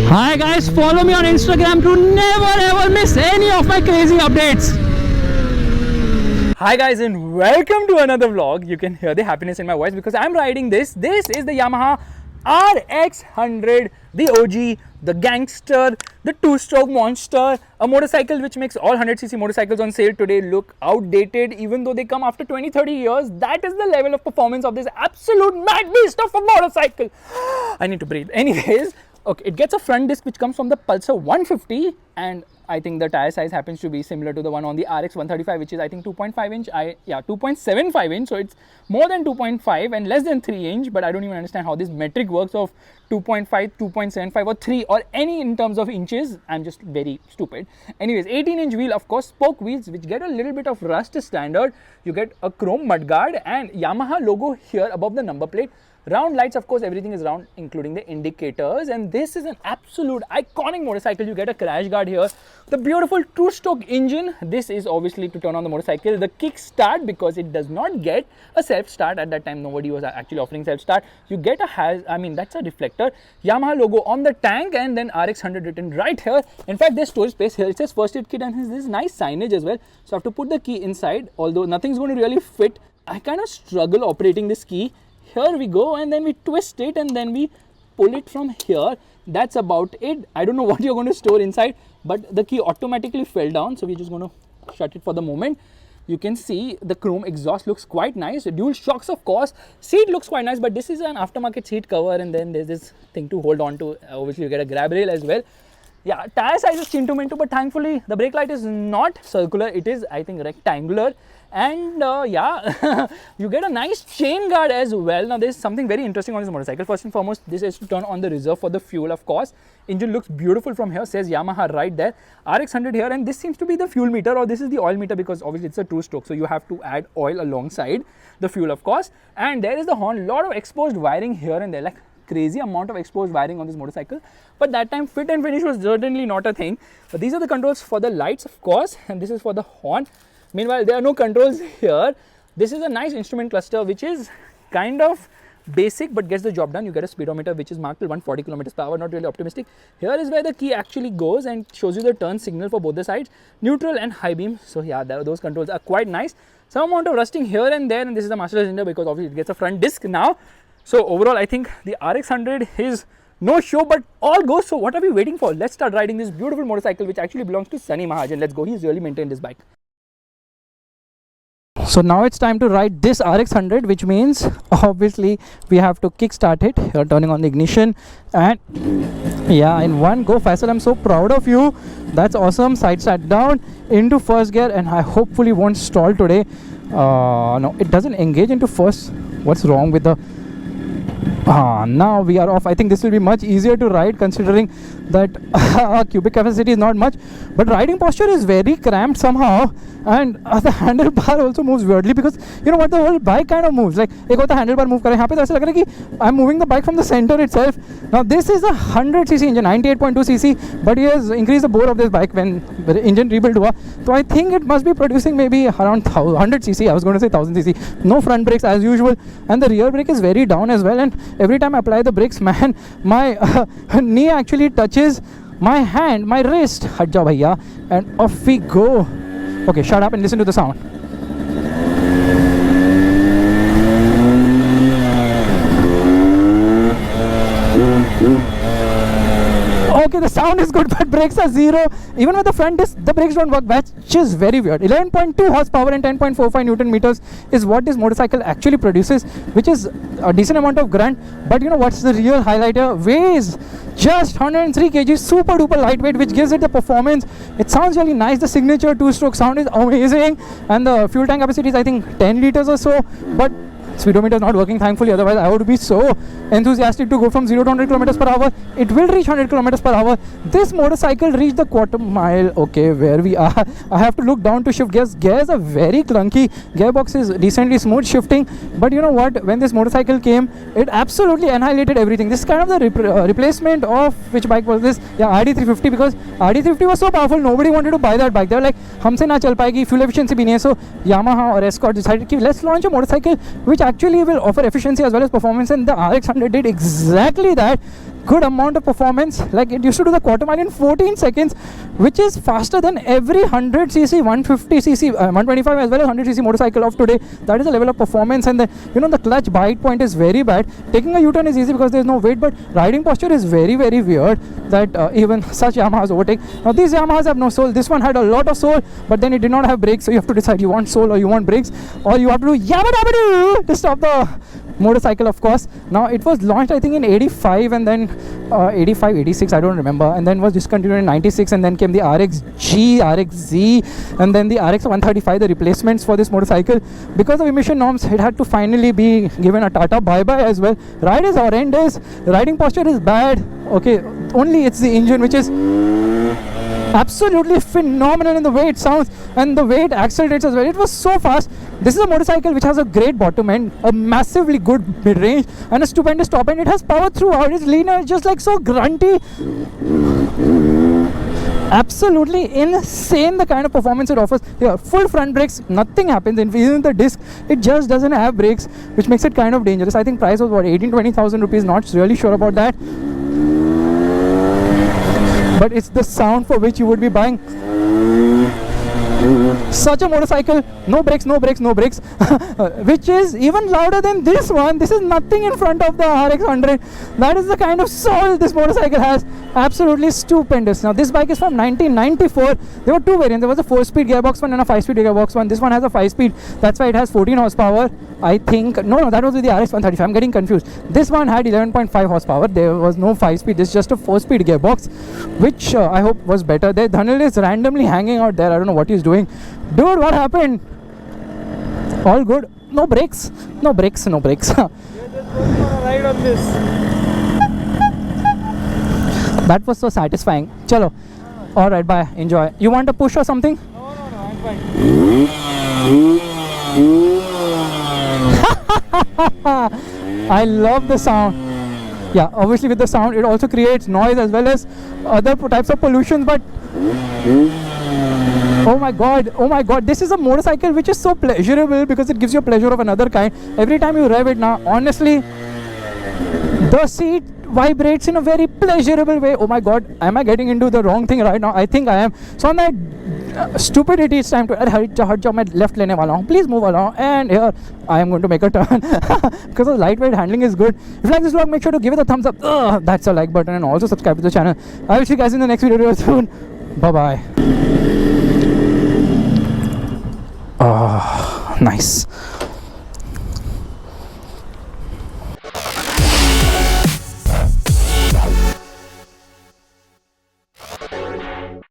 Hi guys, follow me on Instagram to never ever miss any of my crazy updates. Hi guys and welcome to another vlog. You can hear the happiness in my voice because I'm riding this. This is the Yamaha RX 100, the OG, the gangster, the two-stroke monster, a motorcycle which makes all 100cc motorcycles on sale today look outdated even though they come after 20-30 years. That is the level of performance of this absolute mad beast of a motorcycle. I need to breathe. Anyways, okay, it gets a front disc which comes from the Pulsar 150, and I think the tire size happens to be similar to the one on the RX 135, which is I think 2.5 inch. 2.75 inch, so it's more than 2.5 and less than 3 inch, but I don't even understand how this metric works of 2.5, 2.75 or 3 or any in terms of inches. I'm just very stupid. Anyways, 18-inch wheel, of course, spoke wheels which get a little bit of rust standard. You get a chrome mudguard and Yamaha logo here above the number plate. Round lights, of course, everything is round, including the indicators, and this is an absolute iconic motorcycle. You get a crash guard here, the beautiful two-stroke engine. This is obviously to turn on the motorcycle. The kick start, because it does not get a self-start. At that time, nobody was actually offering self-start. You get that's a reflector, Yamaha logo on the tank, and then RX 100 written right here. In fact, there's storage space here. It says first aid kit and has this nice signage as well. So I have to put the key inside, although nothing's going to really fit. I kind of struggle operating this key. Here we go, and then we twist it and then we pull it from here. That's about it. I don't know what you're going to store inside, but the key automatically fell down, so we're just going to shut it for the moment. You can see the chrome exhaust looks quite nice. Dual shocks, of course. Seat looks quite nice, but this is an aftermarket seat cover, and then there's this thing to hold on to. Obviously you get a grab rail as well. Yeah, tire size is chin to minto, but thankfully the brake light is not circular. It is, I think, rectangular. And yeah, you get a nice chain guard as well. Now there's something very interesting on this motorcycle. First and foremost, this is to turn on the reserve for the fuel, of course. Engine looks beautiful from here, says Yamaha right there. RX 100 here, and this seems to be the fuel meter, or this is the oil meter, because obviously it's a two-stroke, so you have to add oil alongside the fuel, of course. And there is the horn. Lot of exposed wiring here and there, like crazy amount of exposed wiring on this motorcycle, but that time fit and finish was certainly not a thing. But these are the controls for the lights, of course, and this is for the horn. Meanwhile, there are no controls here. This is a nice instrument cluster which is kind of basic but gets the job done. You get a speedometer which is marked till 140 km per hour, not really optimistic. Here is where the key actually goes and shows you the turn signal for both the sides, neutral and high beam. So yeah, those controls are quite nice. Some amount of rusting here and there, and this is the master cylinder because obviously it gets a front disc now. So overall, I think the RX 100 is no show, but all goes. So what are we waiting for? Let's start riding this beautiful motorcycle which actually belongs to Sunny Mahajan. Let's go. He's really maintained this bike. So now it's time to ride this RX 100, which means obviously we have to kick start it. You're turning on the ignition, and yeah, in one go. Faisal, I'm so proud of you. That's awesome. Side start down into first gear, and I hopefully won't stall today. No, it doesn't engage into first. What's wrong with the... now we are off. I think this will be much easier to ride considering that cubic capacity is not much, but riding posture is very cramped somehow, and the handlebar also moves weirdly, because you know what, the whole bike kind of moves like ek hota handlebar move kare. Yahan pe to aisa lag raha hai ki I'm moving the bike from the center itself. Now this is a 100cc engine, 98.2cc, but he has increased the bore of this bike when the engine rebuild hua, so I think it must be producing maybe around 100cc. I was going to say 1000cc. No front brakes as usual, and the rear brake is very down as well, and every time I apply the brakes, man, my knee actually touches my hand, my wrist. Hat jao bhaiya, and off we go. Okay, shut up and listen to the sound. Okay, the sound is good, but brakes are zero. Even with the front disc, the brakes don't work, which is very weird. 11.2 horsepower and 10.45 Newton meters is what this motorcycle actually produces, which is a decent amount of grunt. But you know what's the real highlight here? Weighs just 103 kg, super duper lightweight, which gives it the performance. It sounds really nice. The signature two-stroke sound is amazing, and the fuel tank capacity is I think 10 liters or so, but speedometer is not working, thankfully, otherwise I would be so enthusiastic to go from 0 to 100 km per hour. It will reach 100 km per hour. This motorcycle reached the quarter mile. Okay, where we are, I have to look down to shift gears. Gears are very clunky. Gearbox is decently smooth shifting, but you know what, when this motorcycle came, it absolutely annihilated everything. This is kind of the replacement of, which bike was this? Yeah, RD350, because RD350 was so powerful, nobody wanted to buy that bike. They were like, humse na chal payegi, fuel efficiency bhi nahi hai. So Yamaha or Escort decided ki let's launch a motorcycle which actually will offer efficiency as well as performance, and the RX 100 did exactly that. good amount of performance. Like it used to do the quarter mile in 14 seconds, which is faster than every 100cc, 150cc, 125 as well as 100cc motorcycle of today. That is the level of performance. And the clutch bite point is very bad. Taking a U-turn is easy because there is no weight, but riding posture is very, very weird that even such Yamahas overtake. Now these Yamahas have no soul. This one had a lot of soul, but then it did not have brakes, so you have to decide you want soul or you want brakes, or you have to do yabba to stop the motorcycle, of course. Now it was launched I think in 85 and then 85, 86, I don't remember, and then was discontinued in 96, and then came the RXG, RXZ, and then the RX 135, the replacements for this motorcycle. Because of emission norms, it had to finally be given a Tata bye-bye as well. Ride is horrendous, riding posture is bad, okay, only it's the engine which is absolutely phenomenal in the way it sounds and the way it accelerates as well. It was so fast. This is a motorcycle which has a great bottom end, a massively good mid-range, and a stupendous top end. It has power throughout. It's leaner, it's just like so grunty. Absolutely insane the kind of performance it offers. Here, full front brakes, nothing happens. Even the disc, it just doesn't have brakes, which makes it kind of dangerous. I think price was what, 18,000-20,000 rupees, not really sure about that. But it's the sound for which you would be buying such a motorcycle. No brakes, no brakes, no brakes. Which is even louder than this one. This is nothing in front of the RX 100. That is the kind of soul this motorcycle has. Absolutely stupendous. Now this bike is from 1994. There were two variants. There was a 4-speed gearbox one and a 5-speed gearbox one. This one has a 5-speed. That's why it has 14 horsepower. I think, no, that was with the RX 135. I'm getting confused. This one had 11.5 horsepower. There was no 5-speed. This is just a 4-speed gearbox, which I hope was better. There, Dhanil is randomly hanging out there. I don't know what he's doing. Dude, what happened? All good. No brakes. No brakes. No brakes. We're just going for a ride on this. That was so satisfying. Chalo. Alright, bye. Enjoy. You want a push or something? No, I'm fine. I love the sound. Yeah, obviously with the sound, it also creates noise as well as other types of pollution, but oh my god, this is a motorcycle which is so pleasurable because it gives you a pleasure of another kind. Every time you rev it now, honestly, the seat vibrates in a very pleasurable way. Oh my god, am I getting into the wrong thing right now? I think I am. So on that stupidity, it's time to my left lane wala hu. Please move along, and here I am going to make a turn because the lightweight handling is good. If you like this vlog, make sure to give it a thumbs up. That's a like button, and also subscribe to the channel. I will see you guys in the next video soon. Bye bye. Nice.